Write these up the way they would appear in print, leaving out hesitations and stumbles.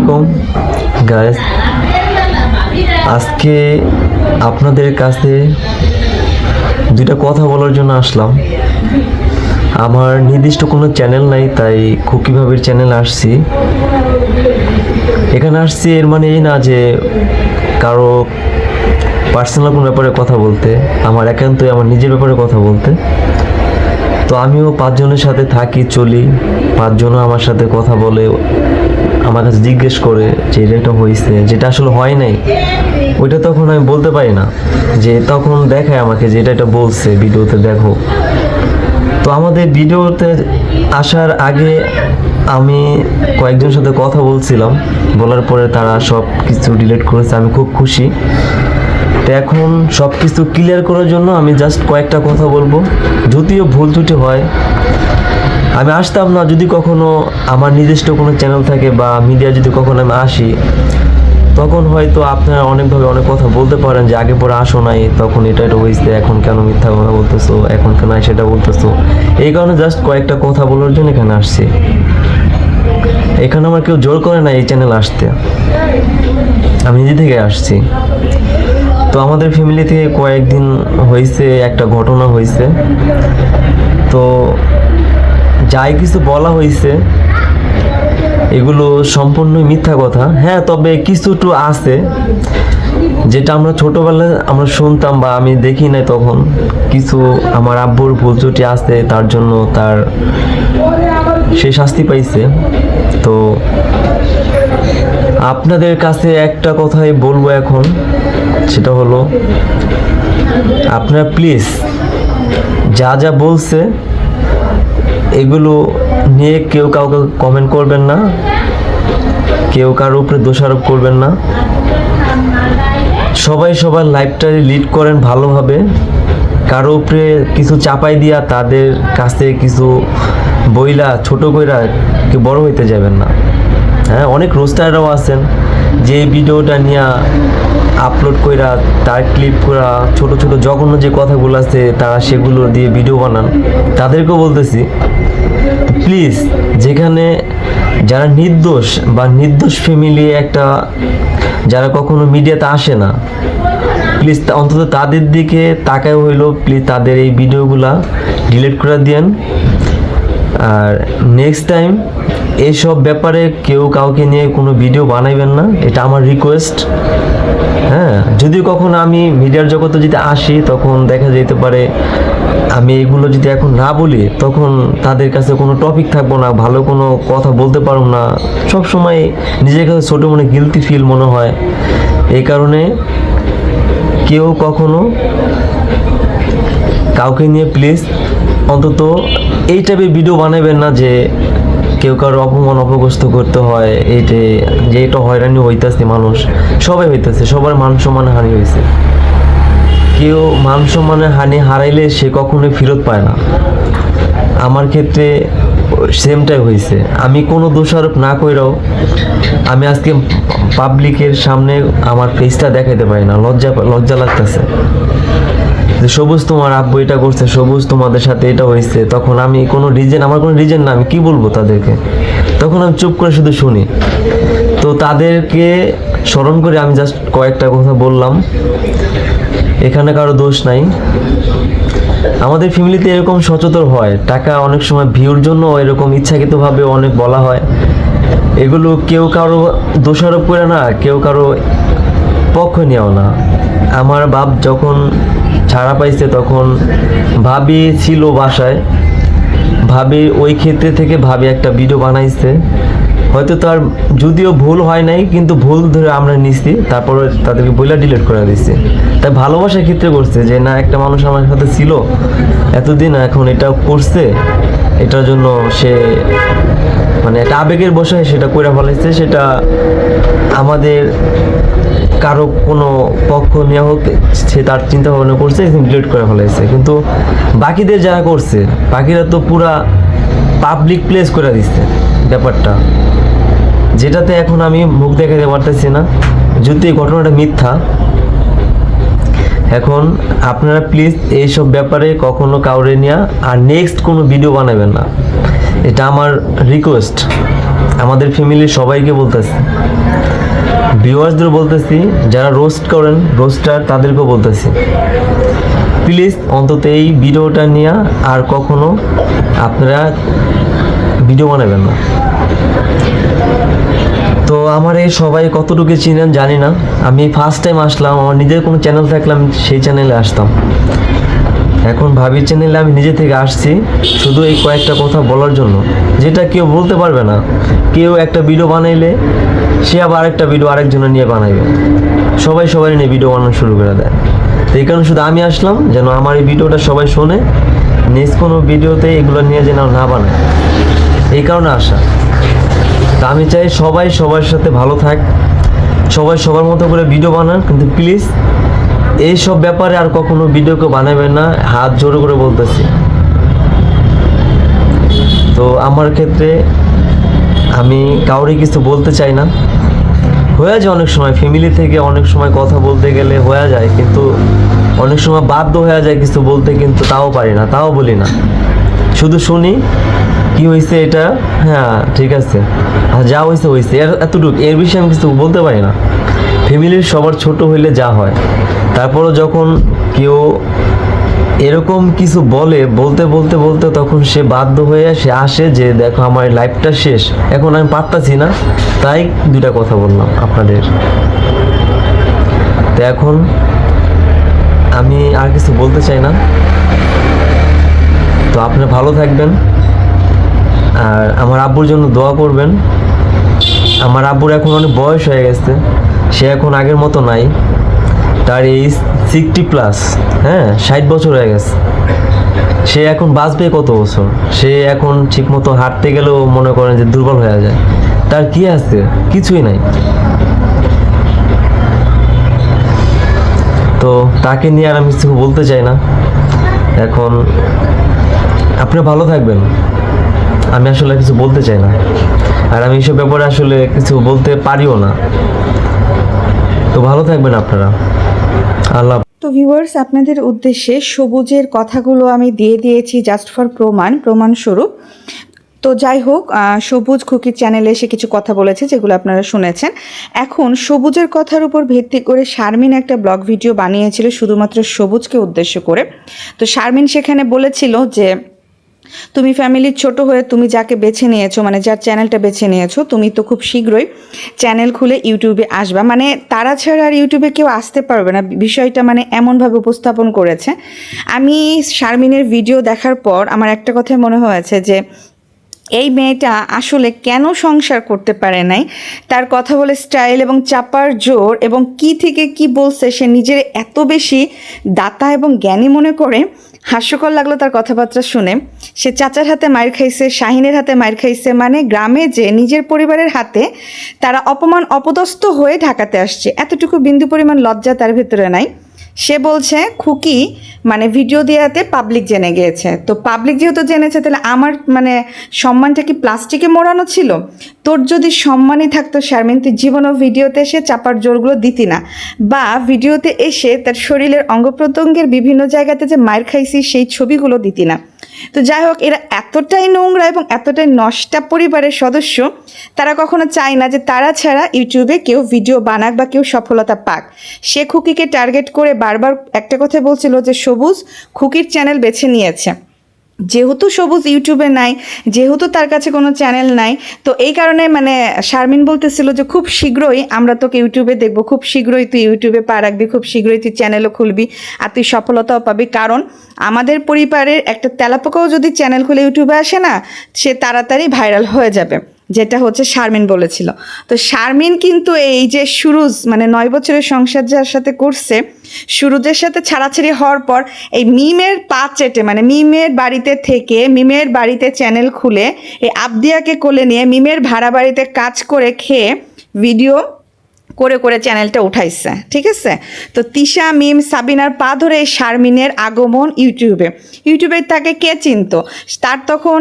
আলাইকুম গাইস, আজকে আপনাদের কাছে দুইটা কথা বলার জন্য আসলাম। আমার নির্দিষ্ট কোনো চ্যানেল নাই, তাই খুকি ভাবির চ্যানেল আসছি। এখানে আসছি এর মানে এই না যে কারো পার্সোনাল কোনো ব্যাপারে কথা বলতে, আমার একান্তই আমার নিজের ব্যাপারে কথা বলতে। তো আমিও 5 জনের সাথে থাকি, চলি, 5 জনও আমার সাথে কথা বলে, আমার কাছে জিজ্ঞেস করে যে এটা হয়েছে, যেটা আসলে হয় নাই ওইটা তখন আমি বলতে পারি না, যে তখন দেখায় আমাকে যে এটা বলছে ভিডিওতে দেখো। তো আমাদের ভিডিওতে আসার আগে আমি কয়েকজনের সাথে কথা বলছিলাম, বলার পরে তারা সব কিছু ডিলিট করেছে, আমি খুব খুশি। তো এখন সব কিছু ক্লিয়ার করার জন্য আমি জাস্ট কয়েকটা কথা বলবো, যদিও ভুল ত্রুটি হয়। আমি আসতাম না যদি কখনো আমার নিজস্ব কোনো চ্যানেল থাকে বা মিডিয়া যদি কখনো আমি আসি, তখন হয়তো আপনারা অনেকভাবে অনেক কথা বলতে পারেন যে আগে পরে আসো নাই, তখন এটা হয়েছে, এখন কেন মিথ্যা কথা বলতেছো, এখন কেন সেটা বলতেছো। এই কারণে জাস্ট কয়েকটা কথা বলার জন্য এখানে আসছি। এখানে আমার কেউ জোর করে না এই চ্যানেল আসতে, আমি নিজে থেকে আসছি। তো আমাদের ফ্যামিলি থেকে কয়েকদিন হয়েছে একটা ঘটনা হয়েছে, তো যাই কিছু বলা হয়েছে এগুলো সম্পূর্ণই মিথ্যা কথা। হ্যাঁ, তবে কিছু একটু আছে যেটা আমরা ছোটবেলায় আমরা শুনতাম বা আমি দেখি নাই, তখন কিছু আমার আব্বুর ভুল ত্রুটি আছে, তার জন্য তার সে শাস্তি পাইছে। তো আপনাদের কাছে একটা কথাই বলবো এখন, সেটা হলো আপনারা প্লিজ যা যা বলছে এগুলো নিয়ে কেউ কাউকে কমেন্ট করবেন না, কেউ কারোর উপরে দোষারোপ করবেন না। সবাই সবার লাইফটা লিড করেন ভালোভাবে, কারো উপরে কিছু চাপাই দিয়া তাদের কাছে কিছু বইলা ছোট কইরা কি বড় হইতে যাবেন না। হ্যাঁ, অনেক রোস্টাররাও আছেন যে ভিডিওটা নিয়ে আপলোড কইরা তার ক্লিপ করা ছোট ছোট জঘন্য যে কথাগুলো আছে তারা সেগুলো দিয়ে ভিডিও বানান। তাদেরকেও বলতেছি প্লিজ, যেখানে যারা নির্দোষ বা নির্দোষ ফ্যামিলি একটা যারা কখনো মিডিয়াতে আসে না, প্লিজ অন্তত তাদের দিকে তাকায় হইলো, প্লিজ তাদের এই ভিডিওগুলা ডিলিট করে দিয়েন। আর নেক্সট টাইম এইসব ব্যাপারে কেউ কাউকে নিয়ে কোনো ভিডিও বানাইবেন না, এটা আমার রিকোয়েস্ট। হ্যাঁ, যদি কখনো আমি মিডিয়ার জগতে যদি আসি, তখন দেখা যেতে পারে আমি এগুলো যদি এখন না বলি, তখন তাদের কাছে কোনো টপিক থাকবো না, ভালো কোনো কথা বলতে পারবো না, সব সময় নিজের কাছে ছোটো মনে গিলটি ফিল মনে হয়। এই কারণে কেউ কখনো কাউকে নিয়ে প্লিজ অন্তত এই টাইপের ভিডিও বানাবেন না যে কেউ কারো অপমান অপগ্রস্ত করতে হয়। এইটা যে এটা হয়রানি হইতেছে, মানুষ সবাই হইতেছে, সবার মান সম্মানে হানি হয়েছে। কেউ মান সম্মানে হানি হারাইলে সে কখনোই ফেরত পায় না। আমার ক্ষেত্রে সেমটাই হয়েছে। আমি কোনো দোষারোপ না কইরাও আমি আজকে পাবলিকের সামনে আমার ফেসটা দেখাইতে পারি না, লজ্জা লাগতেছে যে সবুজ তোমার আব্বু এটা করছে, সবুজ তোমাদের সাথে এটা হয়েছে। তখন আমি কোনো রিজন, আমার কোনো রিজন না, আমি কি বলবো তাদেরকে? তখন আমি চুপ করে শুধু শুনি। তো তাদেরকে স্মরণ করে আমি জাস্ট কয়েকটা কথা বললাম, এখানে কারো দোষ নাই। আমাদের ফ্যামিলিতে এরকম সচেতন হয়, টাকা অনেক সময় ভিউর জন্য এরকম ইচ্ছাকৃতভাবে অনেক বলা হয়। এগুলো কেউ কারো দোষারোপ করে না, কেউ কারো পক্ষ নেওয়া না। আমার বাপ যখন ছাড়া পাইছে তখন ভাবি ছিল বাসায়, ভাবি ওই ক্ষেত্রে থেকে ভাবি একটা ভিডিও বানাইছে, হয়তো তার যদিও ভুল হয় নাই, কিন্তু ভুল ধরে আমরা নিছি, তারপরে তাদেরকে বইলা ডিলিট করে দিছি। তাই ভালোবাসার ক্ষেত্রে করছে যে না, একটা মানুষ আমার সাথে ছিল এতদিন, এখন এটা করছে, এটার জন্য সে মানে একটা আবেগের বশে সেটা করে ফেলাইছে। সেটা আমাদের কারো কোনো পক্ষ নেওয়া হোক, সে তার চিন্তা ভাবনা করছে, ডিলিট করে ফেলাইছে। কিন্তু বাকিদের যারা করছে, বাকিরা তো পুরা পাবলিক প্লেস করে দিচ্ছে ব্যাপারটা, যেটাতে এখন আমি মুখ দেখাতে পারতেছি না, যদি এই ঘটনাটা মিথ্যা। এখন আপনারা প্লিজ এইসব ব্যাপারে কখনো কাউরে নিয়ে আর নেক্সট কোনো ভিডিও বানাবেন না, এটা আমার রিকোয়েস্ট। আমাদের ফ্যামিলির সবাইকে বলতেছি, ভিউয়ার্সদের বলতেছি, যারা রোস্ট করেন রোস্টার তাদেরকেও বলতেছি, প্লিজ অন্তত এই ভিডিওটা নিয়ে আর কখনো আপনারা ভিডিও বানাবেন না। তো আমার এই সবাই কতটুকু চিনেন জানি না, আমি ফার্স্ট টাইম আসলাম, আমার নিজের কোনো চ্যানেল থাকলে আমি সেই চ্যানেলে আসতাম। এখন ভাবির চ্যানেলে আমি নিজে থেকে আসছি শুধু এই কয়েকটা কথা বলার জন্য, যেটা কেউ বলতে পারবে না। কেউ একটা ভিডিও বানাইলে সে আবার আরেকটা ভিডিও আরেকজনের নিয়ে বানাইবে, সবাই সবাই নিয়ে ভিডিও বানানো শুরু করে দেয়। তো এই কারণে শুধু আমি আসলাম যেন আমার এই ভিডিওটা সবাই শোনে, নেক্সট কোনো ভিডিওতে এগুলো নিয়ে যেন না বানায়, এই কারণে আসা। তা আমি চাই সবাই সবার সাথে ভালো থাক, সবাই সবার মতো করে ভিডিও বানান, কিন্তু প্লিজ এইসব ব্যাপারে আর কখনো ভিডিওকে বানাবেন না, হাত জোড়ো করে বলতেছি। তো আমার ক্ষেত্রে আমি কাউরে কিছু বলতে চাই না, হয়ে যায় অনেক সময় ফ্যামিলি থেকে অনেক সময় কথা বলতে গেলে হয়ে যায়, কিন্তু অনেক সময় বাধ্য হয়ে যায় কিছু বলতে, কিন্তু তাও পারি না, তাও বলি না, শুধু শুনি কি হয়েছে এটা, হ্যাঁ ঠিক আছে, আর যা হয়েছে হয়েছে, এতটুকু, এর বিষয়ে আমি কিছু বলতে পারি না। ফ্যামিলির সবার ছোট হইলে যা হয়, তারপরও যখন কেউ এরকম কিছু বলতে বলতে বলতে তখন সে বাধ্য হয়ে সে আসে যে দেখো আমার লাইফটা শেষ, এখন আমি পারতাছি না, তাই দুইটা কথা বললাম আপনাদের। তো এখন আমি আর কিছু বলতে চাই না। তো আপনারা ভালো থাকবেন, আর আমার আব্বুর জন্য দোয়া করবেন। আমার আব্বুর এখন অনেক বয়স হয়ে গেছে, সে এখন আগের মতো নাই, তার এইজ 60+, হ্যাঁ 60 বছর হয়ে গেছে। সে এখন বাঁচবে কত বছর, সে এখন ঠিক মতো হাঁটতে গেলেও মনে করেন যে দুর্বল হয়ে যায়, তার কি আছে, কিছুই নাই। তো তাকে নিয়ে আর আমি কিছু বলতে চাই না। এখন আপনি ভালো থাকবেন, আমি আসলে কিছু বলতে চাই না, আর আমি এসব ব্যাপারে আসলে কিছু বলতে পারিও না। তো ভালো থাকবেন আপনারা, আল্লাহ। তো ভিউয়ার্স, আপনাদের উদ্দেশ্যে সবুজের কথাগুলো আমি দিয়ে দিয়েছি জাস্ট ফর প্রমাণস্বরূপ। তো যাই হোক, সবুজ খুকির চ্যানেলে এসে কিছু কথা বলেছে যেগুলো আপনারা শুনেছেন। এখন সবুজের কথার উপর ভিত্তি করে শারমিন একটা ব্লগ ভিডিও বানিয়েছিল শুধুমাত্র সবুজকে উদ্দেশ্য করে। তো শারমিন সেখানে বলেছিল যে তুমি ফ্যামিলির ছোট হয়ে তুমি যাকে বেছে নিয়েছো, মানে যার চ্যানেলটা বেছে নিয়েছো, তুমি তো খুব শীঘ্রই চ্যানেল খুলে ইউটিউবে আসবা, মানে তারা ছাড়া আর ইউটিউবে কেউ আসতে পারবে না, বিষয়টা মানে এমনভাবে উপস্থাপন করেছে। আমি শারমিনের ভিডিও দেখার পর আমার একটা কথাই মনে হয়েছে যে এই মেয়েটা আসলে কেন সংসার করতে পারে নাই। তার কথা বলে স্টাইল এবং চাপার জোর এবং কি থেকে কি বলছে, সে নিজের এত বেশি দাতা এবং জ্ঞানী মনে করে, হাস্যকর লাগলো তার কথাবার্তা শুনে। সে চাচার হাতে মার খাইছে, শাহিনের হাতে মার খাইছে, মানে গ্রামে যে নিজের পরিবারের হাতে তারা অপমান অপদস্থ হয়ে ঢাকাতে আসছে, এতটুকু বিন্দু পরিমাণ লজ্জা তার ভেতরে নাই। সে বলছে খুকি মানে ভিডিও দেওয়াতে পাবলিক জেনে গিয়েছে, তো পাবলিক যেহেতু জেনেছে তাহলে আমার মানে সম্মানটা কি প্লাস্টিকে মোড়ানো ছিল? তোর যদি সম্মানই থাকতো শারমিন, তুই জীবনও ভিডিওতে এসে চাপার জোরগুলো দিতি না, বা ভিডিওতে এসে তার শরীরের অঙ্গ প্রত্যঙ্গের বিভিন্ন জায়গাতে যে মার খাইছি সেই ছবিগুলো দিতি না। তো যাই হোক, এরা এতটাই নোংরা এবং এতটাই নষ্টা পরিবারের সদস্য, তারা কখনো চায় না যে তারা ছাড়া ইউটিউবে কেউ ভিডিও বানাক বা কেউ সফলতা পাক। সে খুকিকে টার্গেট করে বারবার একটা কথা বলছিল যে সবুজ খুকির চ্যানেল বেছে নিয়েছে, যেহেতু সবুজ ইউটিউবে নাই, যেহেতু তার কাছে কোনো চ্যানেল নাই, তো এই কারণে মানে শারমিন বলতেছিল যে খুব শীঘ্রই আমরা তোকে ইউটিউবে দেখবো, খুব শীঘ্রই তুই ইউটিউবে পা রাখবি, খুব শীঘ্রই তুই চ্যানেলও খুলবি আর তুই সফলতাও পাবি। কারণ আমাদের পরিবারের একটা তেলাপোকাও যদি চ্যানেল খুলে ইউটিউবে আসে না, সে তাড়াতাড়ি ভাইরাল হয়ে যাবে, যেটা হচ্ছে শারমিন বলেছিল। তো শারমিন কিন্তু এই যে সুরুজ মানে 9 বছরের সংসার যার সাথে করছে, সুরুজের সাথে ছাড়াছাড়ি হওয়ার পর এই মিমের পা চেটে মানে মিমের বাড়িতে থেকে মিমের বাড়িতে চ্যানেল খুলে এই আবদিয়াকে কোলে নিয়ে মিমের ভাড়া বাড়িতে কাজ করে খেয়ে ভিডিও করে করে চ্যানেলটা উঠাইছে, ঠিক আছে। তো তিশা, মিম, সাবিনার পা ধরে এই শারমিনের আগমন ইউটিউবে তাকে কে চিনতো? তার তখন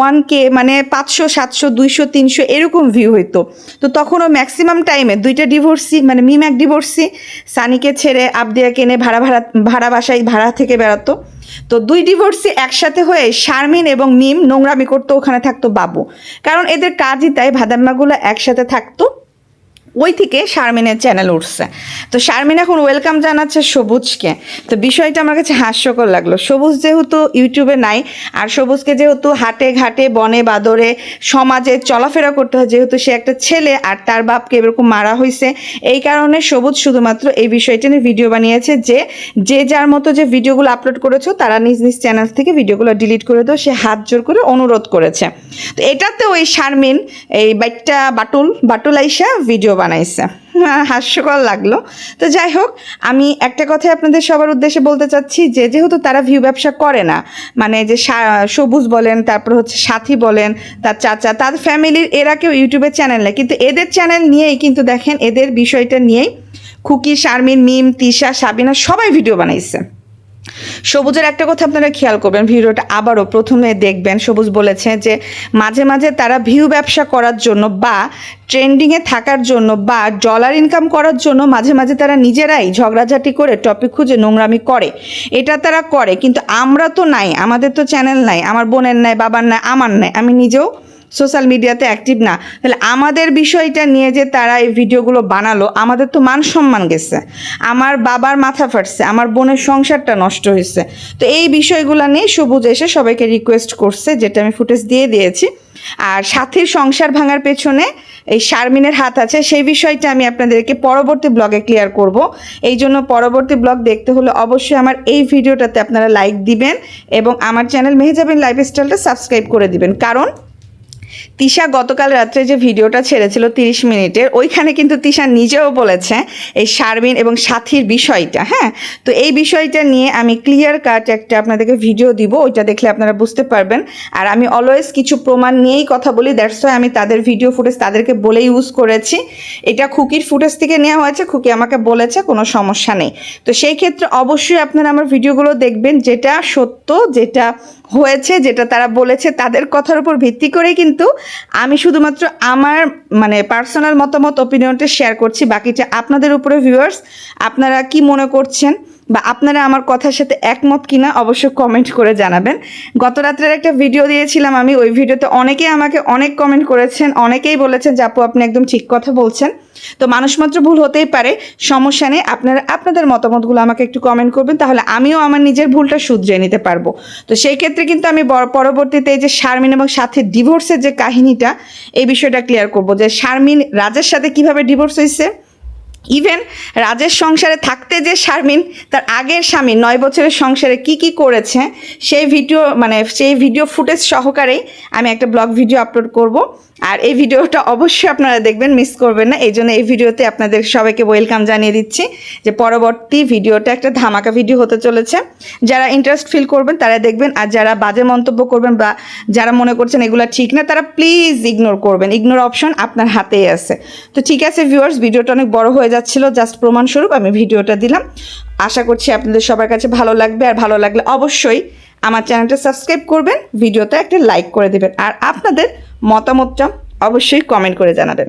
1K মানে 500, 700, 200, 300 এরকম ভিউ হইতো। তো তখনও ম্যাক্সিমাম টাইমে 2টা ডিভোর্সি, মানে মিম এক ডিভোর্সি, সানিকে ছেড়ে আবদিয়াকে এনে ভাড়া বাসায় ভাড়া থেকে বেড়াতো। তো 2 ডিভোর্সি একসাথে হয়ে শারমিন এবং মিম নোংরামি করতো, ওখানে থাকতো বাবু, কারণ এদের কাজই তাই, ভাদাম্মাগুলো একসাথে থাকতো। ওই থেকে শারমিনের চ্যানেল উঠছে। তো শারমিন এখন ওয়েলকাম জানাচ্ছে সবুজকে। তো বিষয়টা আমার কাছে হাস্যকর লাগলো। সবুজ যেহেতু ইউটিউবে নাই, আর সবুজকে যেহেতু হাটে ঘাটে বনে বাদরে সমাজে চলাফেরা করতে হয়, যেহেতু সে একটা ছেলে আর তার বাপকে এরকম মারা হয়েছে, এই কারণে সবুজ শুধুমাত্র এই বিষয়টা নিয়ে ভিডিও বানিয়েছে যে যার মতো যে ভিডিওগুলো আপলোড করেছো তারা নিজ নিজ চ্যানেল থেকে ভিডিওগুলো ডিলিট করে দাও, সে হাত জোর করে অনুরোধ করেছে। তো এটাতে ওই শারমিন এই বাইকটা বাটুল আইসা ভিডিও বানাইছে, হাস্যকর লাগলো। তো যাই হোক, আমি একটা কথাই আপনাদের সবার উদ্দেশ্যে বলতে চাচ্ছি যে যেহেতু তারা ভিউ ব্যবসা করে না, মানে যে সবুজ বলেন, তারপর হচ্ছে সাথী বলেন, তার চাচা, তার ফ্যামিলির এরা কেউ ইউটিউবে চ্যানেল নেই, কিন্তু এদের চ্যানেল নিয়েই কিন্তু দেখেন এদের বিষয়টা নিয়েই খুকি, শারমিন, মিম, তিশা, সাবিনা সবাই ভিডিও বানাইছে। সবুজের একটা কথা আপনারা খেয়াল করবেন, ভিডিওটা আবারও প্রথমে দেখবেন। সবুজ বলেছে যে মাঝে মাঝে তারা ভিউ ব্যবসা করার জন্য বা ট্রেন্ডিংয়ে থাকার জন্য বা ডলার ইনকাম করার জন্য মাঝে মাঝে তারা নিজেরাই ঝগড়াঝাটি করে টপিক খুঁজে নোংরামি করে, এটা তারা করে। কিন্তু আমরা তো নাই, আমাদের তো চ্যানেল নাই, আমার বোনের নাই, বাবার নাই, আমার নাই, আমি নিজেও সোশ্যাল মিডিয়াতে অ্যাক্টিভ না। তাহলে আমাদের বিষয়টা নিয়ে যে তারা এই ভিডিওগুলো বানালো, আমাদের তো মান সম্মান গেছে, আমার বাবার মাথা ফাটছে, আমার বোনের সংসারটা নষ্ট হয়েছে। তো এই বিষয়গুলো নিয়ে সবুজ এসে সবাইকে রিকোয়েস্ট করছে, যেটা আমি ফুটেজ দিয়েছি। আর সাথীর সংসার ভাঙার পেছনে এই শারমিনের হাত আছে, সেই বিষয়টা আমি আপনাদেরকে পরবর্তী ব্লগে ক্লিয়ার করব। এই জন্য পরবর্তী ব্লগ দেখতে হলে অবশ্যই আমার এই ভিডিওটাতে আপনারা লাইক দিবেন এবং আমার চ্যানেল মেহেজাবিন লাইফস্টাইলটা সাবস্ক্রাইব করে দিবেন। কারণ তিশা গতকাল রাত্রে যে ভিডিওটা ছেড়েছিল 30 মিনিটের, ওইখানে কিন্তু তিশা নিজেও বলেছে এই শারমিন এবং সাথীর বিষয়টা। হ্যাঁ, তো এই বিষয়টা নিয়ে আমি ক্লিয়ার কাট একটা আপনাদেরকে ভিডিও দিব, ওইটা দেখলে আপনারা বুঝতে পারবেন। আর আমি অলওয়েজ কিছু প্রমাণ নিয়েই কথা বলি, দ্যাটস ওয়াই আমি তাদের ভিডিও ফুটেজ তাদেরকে বলে ইউজ করেছি। এটা খুকির ফুটেজ থেকে নেওয়া হয়েছে, খুকি আমাকে বলেছে কোনো সমস্যা নেই। তো সেই ক্ষেত্রে অবশ্যই আপনারা আমার ভিডিওগুলো দেখবেন, যেটা সত্য, যেটা হয়েছে, যেটা তারা বলেছে, তাদের কথার উপর ভিত্তি করেই কিন্তু আমি শুধুমাত্র আমার মানে পার্সোনাল মতামত, ওপিনিয়নটা শেয়ার করছি। বাকিটা আপনাদের উপরে ভিউয়ার্স, আপনারা কি মনে করছেন বা আপনারা আমার কথার সাথে একমত কিনা অবশ্যই কমেন্ট করে জানাবেন। গত রাত্রের একটা ভিডিও দিয়েছিলাম আমি, ওই ভিডিওতে অনেকেই আমাকে অনেক কমেন্ট করেছেন, অনেকেই বলেছেন যে আপু আপনি একদম ঠিক কথা বলছেন। তো মানুষ মাত্র ভুল হতেই পারে, সমস্যা নেই। আপনারা আপনাদের মতামতগুলো আমাকে একটু কমেন্ট করবেন, তাহলে আমিও আমার নিজের ভুলটা শুধরে নিতে পারবো। তো সেই ক্ষেত্রে কিন্তু আমি পরবর্তীতে এই যে শারমিন এবং সাথে ডিভোর্সের যে কাহিনীটা, এই বিষয়টা ক্লিয়ার করব যে শারমিন রাজের সাথে কিভাবে ডিভোর্স হয়েছে, ইভেন রাজের সংসারে থাকতে যে শারমিন তার আগের স্বামী 9 বছরের সংসারে কি কি করেছে, সেই ভিডিও ফুটেজ সহকারেই আমি একটা ব্লগ ভিডিও আপলোড করব। আর এই ভিডিওটা অবশ্যই আপনারা দেখবেন, মিস করবেন না। এই জন্য এই ভিডিওতে আপনাদের সবাইকে ওয়েলকাম জানিয়ে দিচ্ছি যে পরবর্তী ভিডিওটা একটা ধামাকা ভিডিও হতে চলেছে। যারা ইন্টারেস্ট ফিল করবেন তারা দেখবেন, আর যারা বাজে মন্তব্য করবেন বা যারা মনে করছেন এগুলো ঠিক না, তারা প্লিজ ইগনোর করবেন। ইগনোর অপশন আপনার হাতেই আছে। তো ঠিক আছে ভিউয়ার্স, ভিডিওটা অনেক বড় হয়ে যাচ্ছিল, জাস্ট প্রমাণস্বরূপ আমি ভিডিওটা দিলাম। আশা করছি আপনাদের সবার কাছে ভালো লাগবে, আর ভালো লাগলে অবশ্যই আমার চ্যানেলটা সাবস্ক্রাইব করবেন, ভিডিওতে একটা লাইক করে দেবেন, আর আপনাদের মতামতটা অবশ্যই কমেন্ট করে জানাবেন।